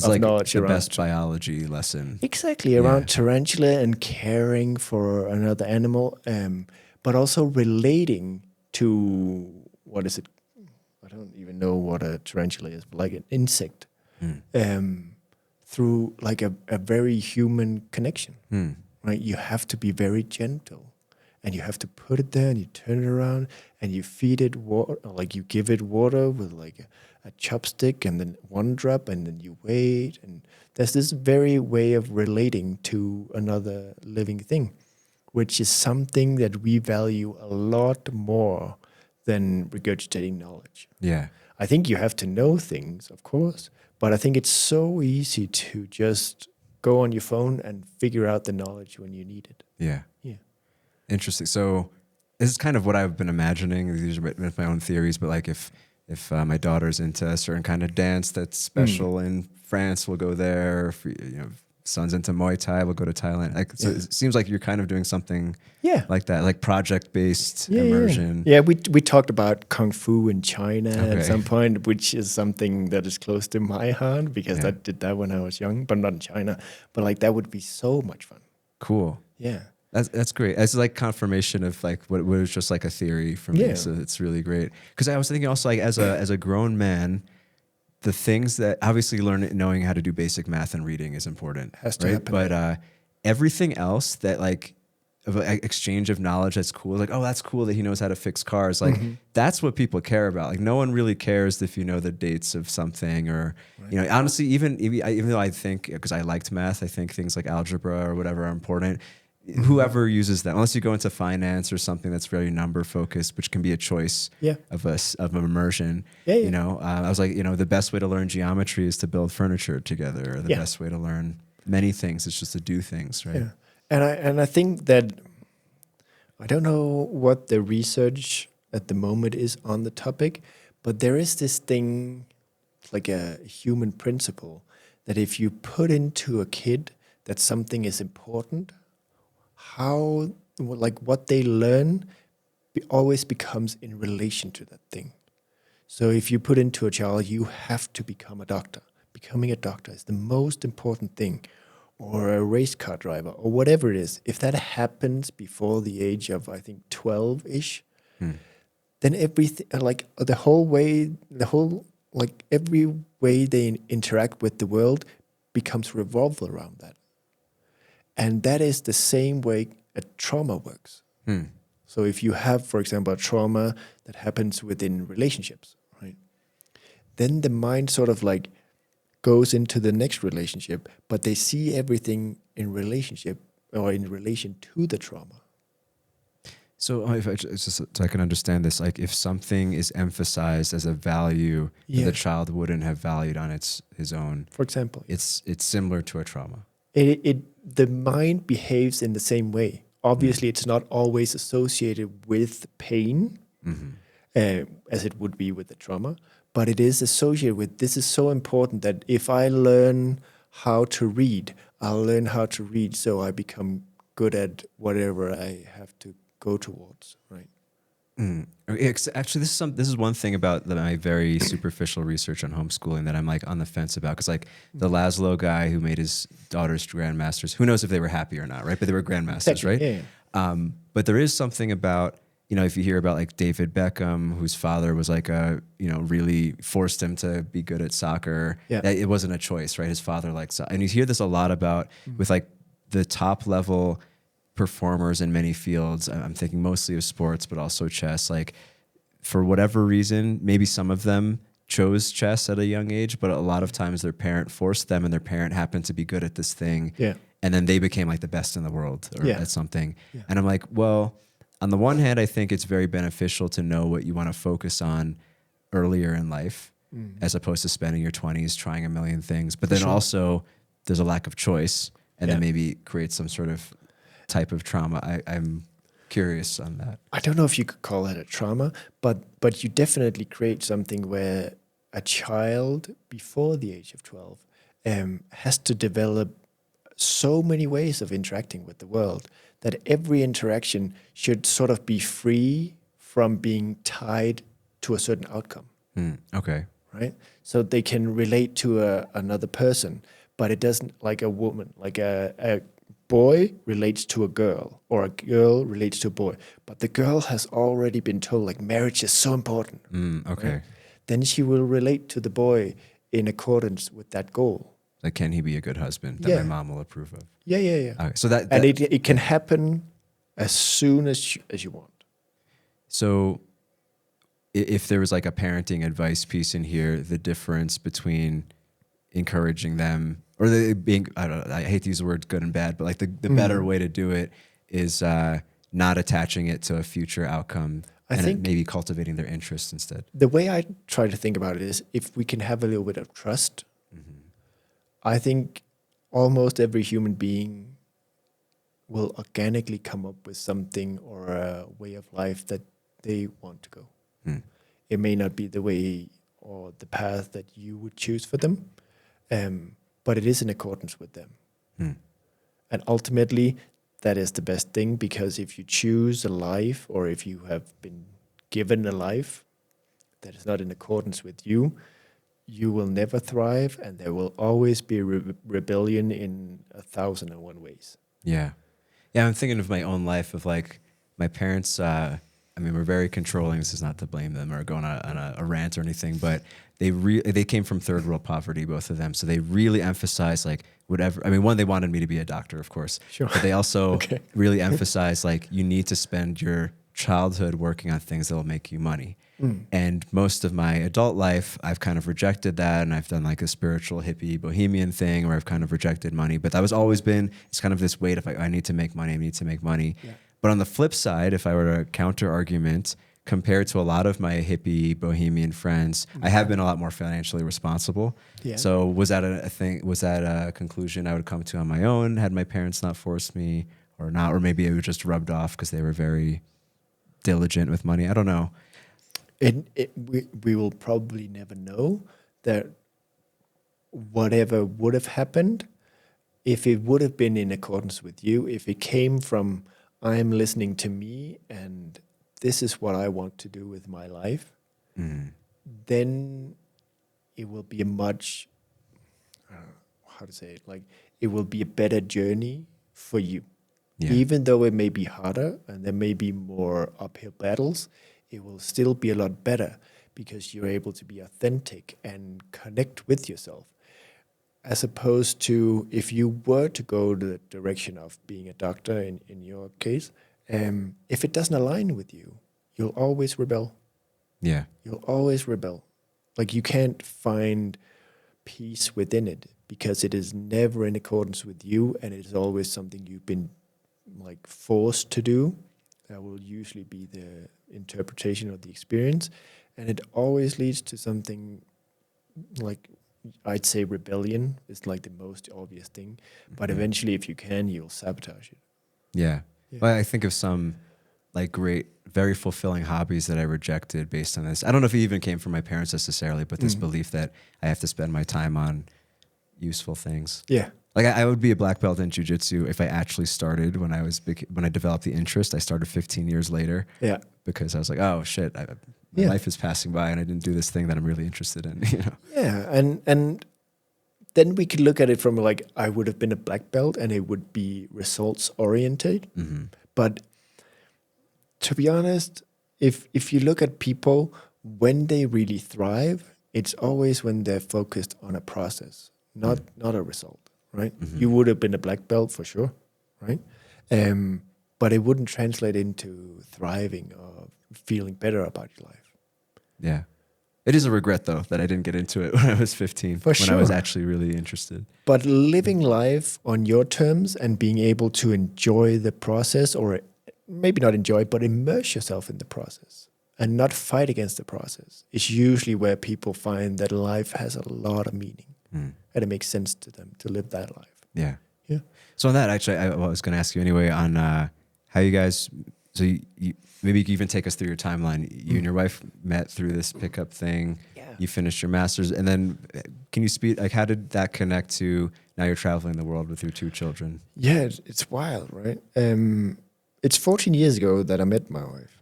like knowledge the around best biology lesson. Exactly, around tarantula and caring for another animal, but also relating to, what is it? I don't even know what a tarantula is, but like an insect. Through like a very human connection, right? You have to be very gentle, and you have to put it there, and you turn it around, and you feed it water, like you give it water with like a chopstick, and then one drop, and then you wait, and there's this very way of relating to another living thing, which is something that we value a lot more than regurgitating knowledge. Yeah, I think you have to know things, of course. But I think it's so easy to just go on your phone and figure out the knowledge when you need it. Yeah. Yeah. Interesting. So this is kind of what I've been imagining. These are my own theories, but like if my daughter's into a certain kind of dance that's special in France, we'll go there. If, son's into Muay Thai, we'll go to Thailand. Like, so it seems like you're kind of doing something like that, like project-based immersion. Yeah, we talked about Kung Fu in China at some point, which is something that is close to my heart because I did that when I was young, but not in China. But like that would be so much fun. Cool. Yeah. That's great. It's like confirmation of like what was just like a theory for me. So it's really great. Because I was thinking also like as a grown man, the things that obviously knowing how to do basic math and reading is important, has to happen. But everything else that like of exchange of knowledge that's cool, like, oh, that's cool that he knows how to fix cars. Like that's what people care about. Like no one really cares if you know the dates of something or, honestly, even though I think, because I liked math, I think things like algebra or whatever are important. Whoever uses that, unless you go into finance or something that's very number focused, which can be a choice of immersion. I was like, the best way to learn geometry is to build furniture together. Or the best way to learn many things is just to do things, right? Yeah, and I think that I don't know what the research at the moment is on the topic, but there is this thing, like a human principle, that if you put into a kid that something is important, what they learn always becomes in relation to that thing. So if you put into a child, you have to become a doctor. Becoming a doctor is the most important thing, or a race car driver, or whatever it is. If that happens before the age of, I think, 12-ish, then everything, every way they interact with the world becomes revolved around that. And that is the same way a trauma works. So if you have, for example, a trauma that happens within relationships, right? Then the mind sort of like goes into the next relationship, but they see everything in relationship or in relation to the trauma. So if so I can understand this, like if something is emphasized as a value that the child wouldn't have valued on his own, for example, it's similar to a trauma. The mind behaves in the same way. Obviously, it's not always associated with pain, as it would be with the trauma, but it is associated with, this is so important that if I learn how to read, I'll learn how to read so I become good at whatever I have to go towards, right? Actually, this is one thing about my very superficial research on homeschooling that I'm like on the fence about, because like the Laszlo guy who made his daughters grandmasters, who knows if they were happy or not, right? But they were grandmasters, right? Yeah. But there is something about, if you hear about like David Beckham, whose father was like really forced him to be good at soccer. Yeah. It wasn't a choice, right? His father liked soccer. And you hear this a lot about with like the top level performers in many fields. I'm thinking mostly of sports, but also chess. Like for whatever reason, maybe some of them chose chess at a young age, but a lot of times their parent forced them and their parent happened to be good at this thing. Yeah. and then they became like the best in the world or at something. Yeah. And I'm like, well, on the one hand, I think it's very beneficial to know what you want to focus on earlier in life, as opposed to spending your 20s trying a million things. But then also there's a lack of choice, and then maybe create some sort of type of trauma. I'm curious on that. I don't know if you could call that a trauma, but you definitely create something where a child before the age of 12 has to develop so many ways of interacting with the world that every interaction should sort of be free from being tied to a certain outcome. Okay. Right? So they can relate to another person, but it doesn't, like a woman, like a boy relates to a girl, or a girl relates to a boy, but the girl has already been told like marriage is so important. Okay. Right? Then she will relate to the boy in accordance with that goal. Like, can he be a good husband that my mom will approve of? Yeah. Okay, so that and it can happen as soon as you want. So if there was like a parenting advice piece in here, the difference between encouraging them or being, I don't know, I hate to use the words good and bad, but like the better way to do it is not attaching it to a future outcome. I think maybe cultivating their interest instead. The way I try to think about it is, if we can have a little bit of trust, I think almost every human being will organically come up with something or a way of life that they want to go. It may not be the way or the path that you would choose for them, but it is in accordance with them. And ultimately, that is the best thing, because if you choose a life, or if you have been given a life that is not in accordance with you, you will never thrive, and there will always be rebellion in 1,001 ways. Yeah. I'm thinking of my own life of like my parents. I mean, we're very controlling. This is not to blame them or going on a rant or anything, but they came from third world poverty, both of them. So they really emphasized like whatever. I mean, one, they wanted me to be a doctor, of course. Sure. But they also really emphasized like you need to spend your childhood working on things that will make you money. And most of my adult life, I've kind of rejected that, and I've done like a spiritual hippie bohemian thing where I've kind of rejected money. But that was always been, it's kind of this weight of like, I need to make money, I need to make money. Yeah. But on the flip side, if I were to counter argument, compared to a lot of my hippie bohemian friends, I have been a lot more financially responsible. Yeah. So was that a thing? Was that a conclusion I would come to on my own? Had my parents not forced me or not? Or maybe it was just rubbed off because they were very diligent with money. I don't know. We will probably never know that whatever would have happened, if it would have been in accordance with you, if it came from, I'm listening to me and this is what I want to do with my life, then it will be a much, how to say it, like it will be a better journey for you. Yeah. Even though it may be harder and there may be more uphill battles, it will still be a lot better because you're able to be authentic and connect with yourself. As opposed to if you were to go the direction of being a doctor in your case, if it doesn't align with you, you'll always rebel. Yeah. You'll always rebel. Like you can't find peace within it because it is never in accordance with you, and it is always something you've been like forced to do. That will usually be the interpretation of the experience, and it always leads to something like, I'd say rebellion is like the most obvious thing, but eventually if you can, you'll sabotage it. Yeah. Well, I think of some like great, very fulfilling hobbies that I rejected based on this. I don't know if it even came from my parents necessarily, but this belief that I have to spend my time on useful things. Yeah. Like I would be a black belt in jiu-jitsu if I actually started when I developed the interest. I started 15 years later. Yeah. Because I was like, oh shit, my life is passing by and I didn't do this thing that I'm really interested in. You know? Yeah, and then we could look at it from like, I would have been a black belt and it would be results oriented. But to be honest, if you look at people, when they really thrive, it's always when they're focused on a process, not a result. Right? You would have been a black belt for sure, right? But it wouldn't translate into thriving or feeling better about your life. Yeah. It is a regret, though, that I didn't get into it when I was 15, when I was actually really interested. But living life on your terms and being able to enjoy the process, or maybe not enjoy, but immerse yourself in the process and not fight against the process, is usually where people find that life has a lot of meaning and it makes sense to them to live that life. Yeah. Yeah. So on that, actually, I was going to ask you anyway on how you guys, so you maybe you can even take us through your timeline. You and your wife met through this pickup thing. Yeah. You finished your master's, and then can you speak, like, how did that connect to now you're traveling the world with your 2 children? Yeah, it's wild, right? It's 14 years ago that I met my wife.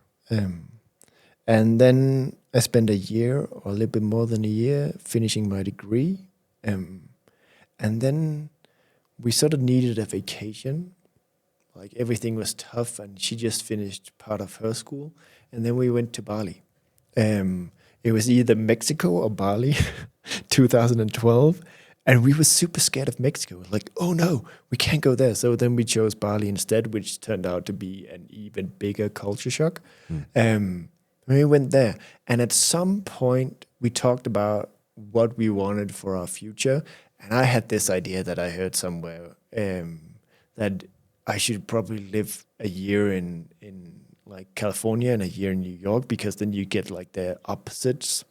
And then I spent a year or a little bit more than a year finishing my degree. And then we sort of needed a vacation. Like everything was tough and she just finished part of her school. And then we went to Bali. It was either Mexico or Bali, 2012. And we were super scared of Mexico. Like, oh no, we can't go there. So then we chose Bali instead, which turned out to be an even bigger culture shock. We went there. And at some point, we talked about what we wanted for our future. And I had this idea that I heard somewhere that I should probably live a year in like California and a year in New York, because then you get like the opposites.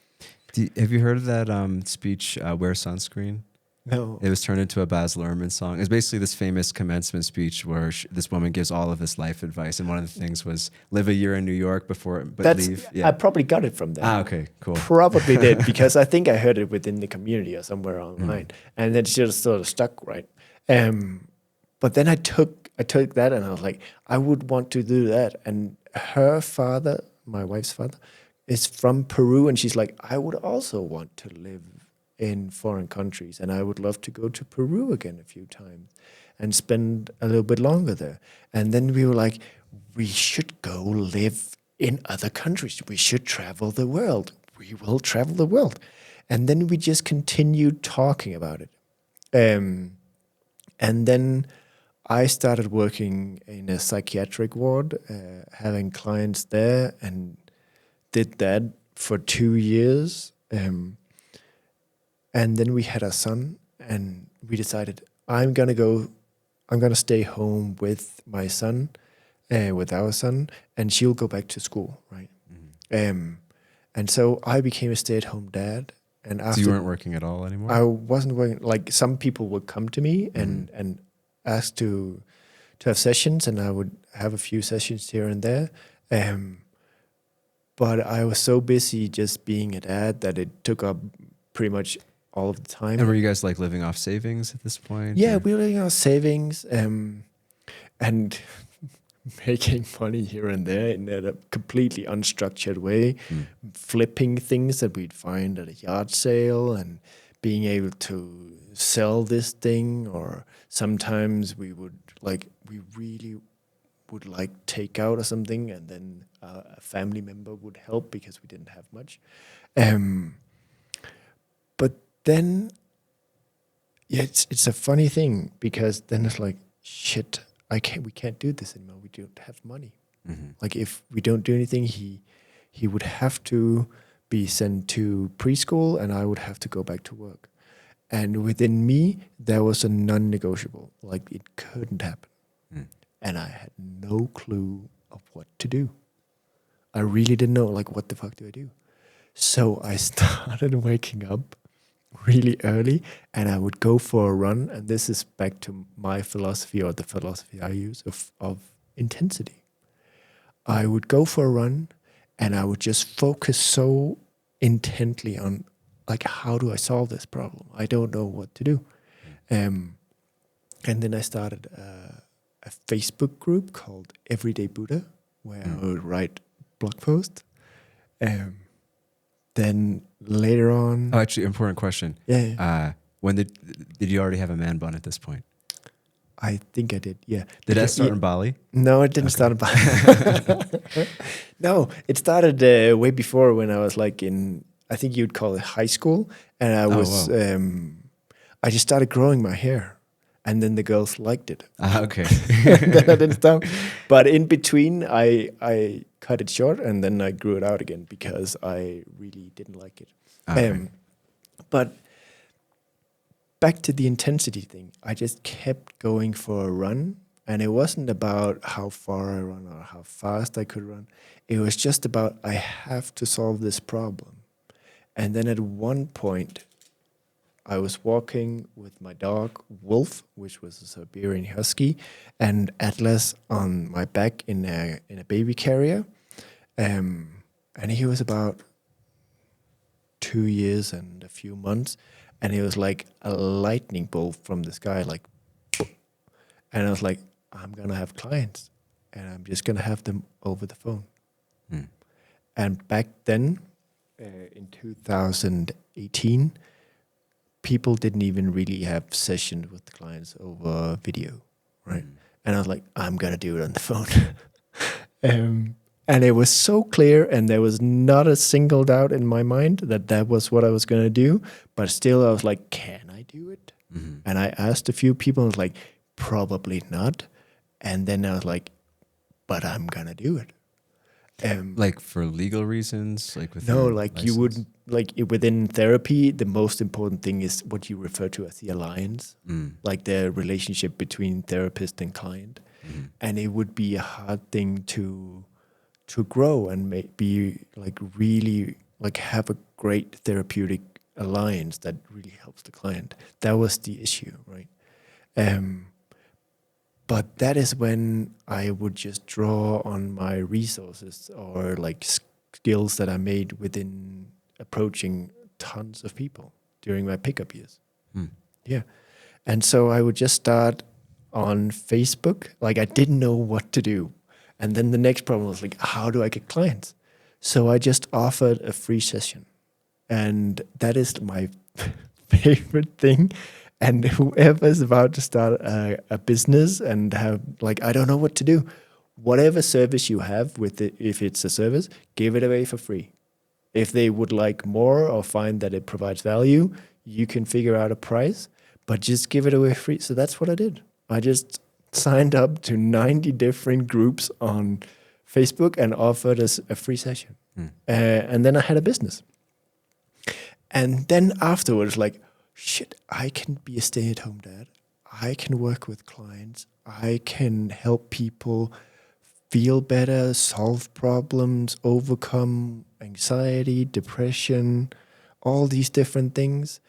Have you heard of that speech, Wear Sunscreen? No. It was turned into a Baz Luhrmann song. It's basically this famous commencement speech where this woman gives all of this life advice, and one of the things was live a year in New York leave. Yeah. I probably got it from there. Okay, cool. Probably did, because I think I heard it within the community or somewhere online, and it just sort of stuck, right? But then I took that and I was like, I would want to do that. And her father, my wife's father, is from Peru, and she's like, I would also want to live in foreign countries, and I would love to go to Peru again a few times and spend a little bit longer there. And then we were like, we should go live in other countries. We should travel the world. We will travel the world. And then we just continued talking about it. And then I started working in a psychiatric ward, having clients there, and did that for 2 years. And then we had a son, and we decided I'm gonna stay home with my son, with our son, and she'll go back to school, right? And so I became a stay-at-home dad. And after, so you weren't working at all anymore? I wasn't working. Like, some people would come to me and ask to have sessions, and I would have a few sessions here and there. But I was so busy just being a dad that it took up pretty much all of the time. And were you guys like living off savings at this point? Yeah, we were living off savings and making money here and there in a completely unstructured way, flipping things that we'd find at a yard sale and being able to sell this thing. Or sometimes we really would like take out or something, and then a family member would help because we didn't have much. But then, yeah, it's a funny thing, because then it's like, shit, we can't do this anymore. We don't have money. Like, if we don't do anything, he would have to be sent to preschool, and I would have to go back to work. And within me, there was a non-negotiable. Like, it couldn't happen. And I had no clue of what to do. I really didn't know, like, what the fuck do I do? So I started waking up really early, and I would go for a run. And this is back to my philosophy, or the philosophy I use of intensity. I would go for a run, and I would just focus so intently on, like, how do I solve this problem? I don't know what to do. And then I started a Facebook group called Everyday Buddha, where I would write blog posts. Then later on... Oh, actually, important question. Yeah. When did you already have a man bun at this point? I think I did, yeah. Did that start in Bali? No, it didn't start in Bali. No, it started way before, when I was like in, I think you'd call it high school. And I was, I just started growing my hair. And then the girls liked it. Okay. Then I didn't stop. But in between, I cut it short, and then I grew it out again because I really didn't like it. Okay. But back to the intensity thing, I just kept going for a run. And it wasn't about how far I run or how fast I could run. It was just about, I have to solve this problem. And then at one point, I was walking with my dog, Wolf, which was a Siberian Husky, and Atlas on my back in a baby carrier. And he was about 2 years and a few months. And it was like a lightning bolt from the sky, like, and I was like, I'm going to have clients and I'm just going to have them over the phone. And back then, in 2018, people didn't even really have sessions with clients over video, right? And I was like, I'm going to do it on the phone. And it was so clear and there was not a single doubt in my mind that that was what I was going to do. But still, I was like, can I do it? And I asked a few people, I was like, probably not. And then I was like, but I'm going to do it. Like for legal reasons? Like with No, your like license? you would, like within therapy, the most important thing is what you refer to as the alliance, like the relationship between therapist and client. And it would be a hard thing to grow and be like really like have a great therapeutic alliance that really helps the client. That was the issue, right? But that is when I would just draw on my resources or like skills that I made within approaching tons of people during my pickup years. Yeah. And so I would just start on Facebook. Like I didn't know what to do. And then the next problem was like, how do I get clients? So I just offered a free session. And that is my favorite thing. And whoever's about to start a business and have like, I don't know what to do, whatever service you have with it, if it's a service, give it away for free. If they would like more or find that it provides value, you can figure out a price, but just give it away free. So that's what I did. I just signed up to 90 different groups on Facebook and offered us a free session. And then I had a business. And then afterwards, like, shit, I can be a stay-at-home dad. I can work with clients. I can help people feel better, solve problems, overcome anxiety, depression, all these different things,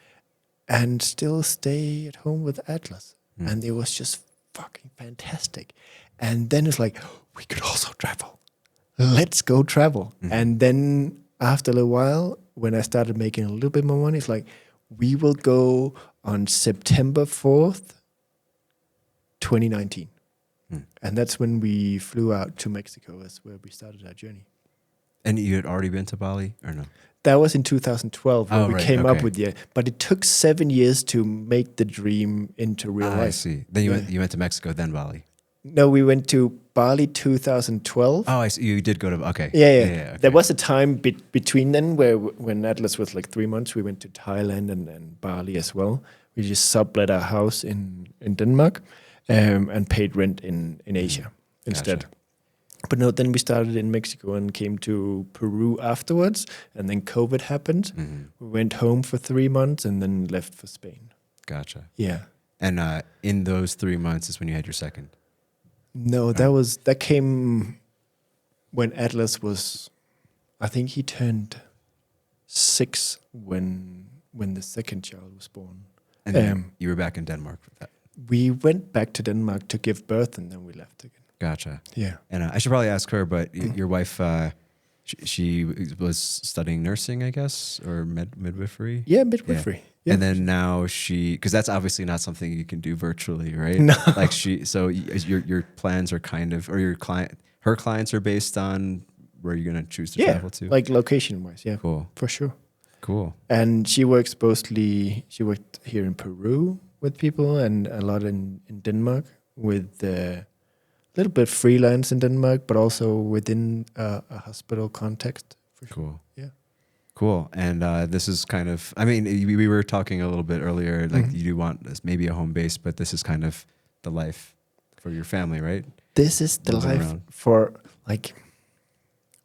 and still stay at home with Atlas. And it was just fucking fantastic. And then it's like, we could also travel. Let's go travel. And then after a while, when I started making a little bit more money, it's like, we will go on September 4th, 2019. And that's when we flew out to Mexico. That's where we started our journey. And you had already been to Bali or no? That was in 2012 when we came up okay. with the, but it took 7 years to make the dream into real life. I see. Then you went to Mexico, then Bali. No, we went to Bali 2012. Oh, I see. You did go to, okay. Yeah. Okay. There was a time between then where when Atlas was like 3 months, we went to Thailand and Bali as well. We just sublet our house in Denmark and paid rent in Asia instead. Gotcha. But no, then we started in Mexico and came to Peru afterwards. And then COVID happened. We went home for 3 months and then left for Spain. Gotcha. Yeah. And in those 3 months is when you had your second? No, that came when Atlas was, I think he turned 6 when the second child was born. And then you were back in Denmark for that? We went back to Denmark to give birth and then we left again. Gotcha. Yeah. And I should probably ask her, but your wife, she was studying nursing, I guess, or midwifery? Yeah, midwifery. Yeah. And then now because that's obviously not something you can do virtually, right? No. Like so your plans are kind of, or her clients are based on where you're going to choose to travel to? Like location-wise, yeah. Cool. For sure. Cool. And she worked here in Peru with people and a lot in Denmark with a little bit freelance in Denmark, but also within a hospital context. For sure. Cool. Yeah. Cool. And this is kind of, I mean, we were talking a little bit earlier, like you do want this, maybe a home base, but this is kind of the life for your family, right? This is the life for, like,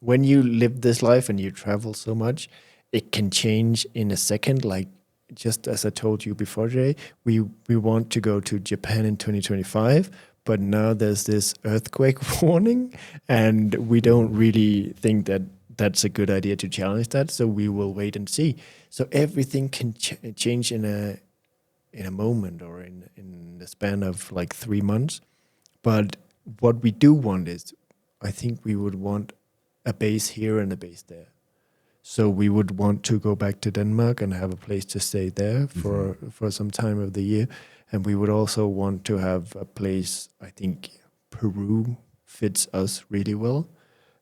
when you live this life and you travel so much, it can change in a second. Like just as I told you before today, we want to go to Japan in 2025, but now there's this earthquake warning, and we don't really think that that's a good idea to challenge that. So we will wait and see. So everything can change in a moment, or in the span of like 3 months. But what we do want is, I think we would want a base here and a base there. So we would want to go back to Denmark and have a place to stay there for some time of the year. And we would also want to have a place, I think Peru fits us really well.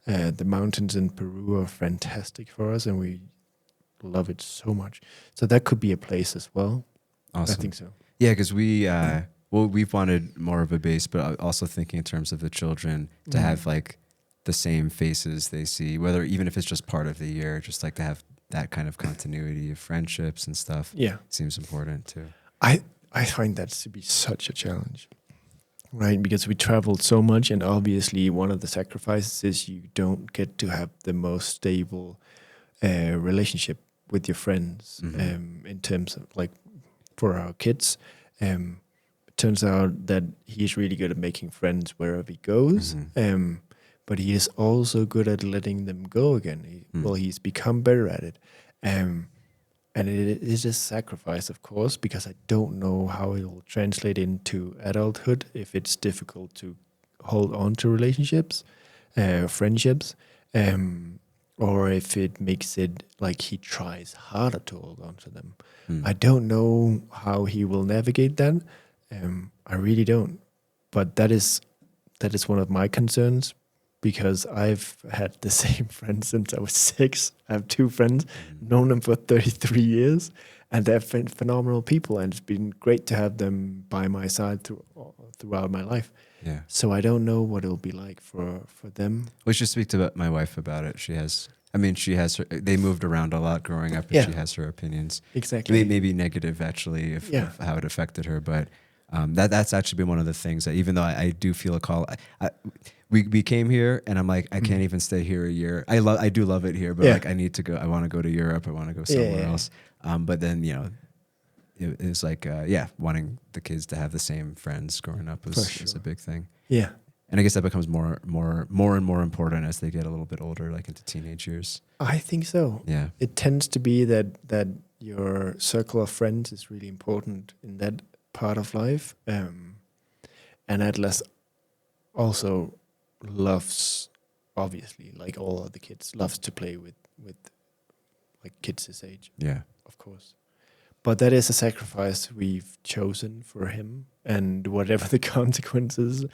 The mountains in Peru are fantastic for us, and we love it so much. So that could be a place as well. Awesome. I think so. Yeah, because we've wanted more of a base, but also thinking in terms of the children to have like the same faces they see, whether even if it's just part of the year, just like to have that kind of continuity of friendships and stuff. Yeah, seems important too. I find that to be such a challenge, right? Because we traveled so much, and obviously one of the sacrifices is you don't get to have the most stable relationship with your friends. In terms of like for our kids, it turns out that he's really good at making friends wherever he goes. But he is also good at letting them go again. He's become better at it. And it is a sacrifice, of course, because I don't know how it will translate into adulthood, if it's difficult to hold on to relationships, friendships, or if it makes it like he tries harder to hold on to them. I don't know how he will navigate that. I really don't. But that is one of my concerns, because I've had the same friends since I was 6. I have 2 friends, known them for 33 years, and they're phenomenal people, and it's been great to have them by my side throughout my life. Yeah. So I don't know what it'll be like for them. We should speak to my wife about it. She has they moved around a lot growing up, and she has her opinions. Exactly. Maybe negative, actually, of how it affected her, but that's actually been one of the things that, even though I do feel a call, we came here, and I'm like, I can't even stay here a year. I do love it here, but like I need to go. I want to go to Europe. I want to go somewhere else. But then it was like wanting the kids to have the same friends growing up is a big thing. Yeah, and I guess that becomes more and more important as they get a little bit older, like into teenage years. I think so. Yeah, it tends to be that your circle of friends is really important in that part of life, and Atlas also loves, obviously, like all of the kids, loves to play with like kids his age. Yeah, of course. But that is a sacrifice we've chosen for him, and whatever the consequences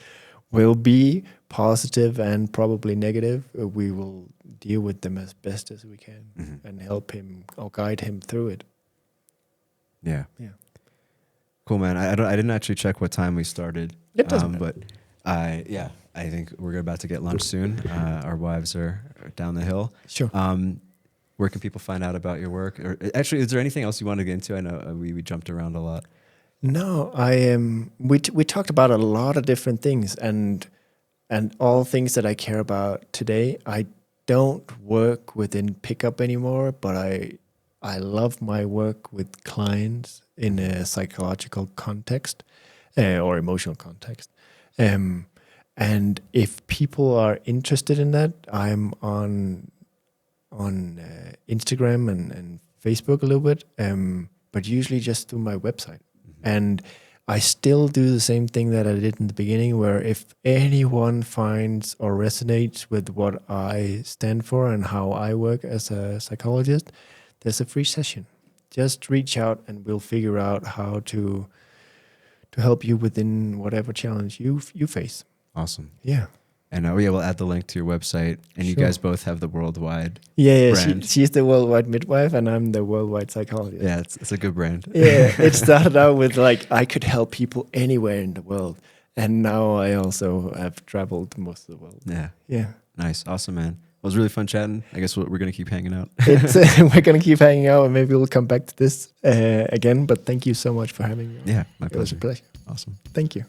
will be, positive and probably negative, we will deal with them as best as we can and help him or guide him through it. Yeah. Cool, man. I didn't actually check what time we started. It doesn't matter. But I think we're about to get lunch soon. Our wives are down the hill. Sure. Where can people find out about your work? Or actually, is there anything else you want to get into? I know we jumped around a lot. No, we talked about a lot of different things, and all things that I care about today. I don't work within pickup anymore, but I love my work with clients in a psychological context or emotional context. And if people are interested in that, I'm on Instagram and Facebook a little bit, but usually just through my website. And I still do the same thing that I did in the beginning, where if anyone finds or resonates with what I stand for and how I work as a psychologist, there's a free session. Just reach out and we'll figure out how to help you within whatever challenge you face. Awesome. Yeah. And we'll add the link to your website. And you guys both have the worldwide brand. She's the worldwide midwife and I'm the worldwide psychologist. Yeah, it's a good brand. Yeah, it started out with like I could help people anywhere in the world. And now I also have traveled most of the world. Yeah. Yeah. Nice. Awesome, man. It was really fun chatting. I guess we're going to keep hanging out. We're going to keep hanging out, and maybe we'll come back to this again. But thank you so much for having me. Yeah, my pleasure. It was a pleasure. Awesome. Thank you.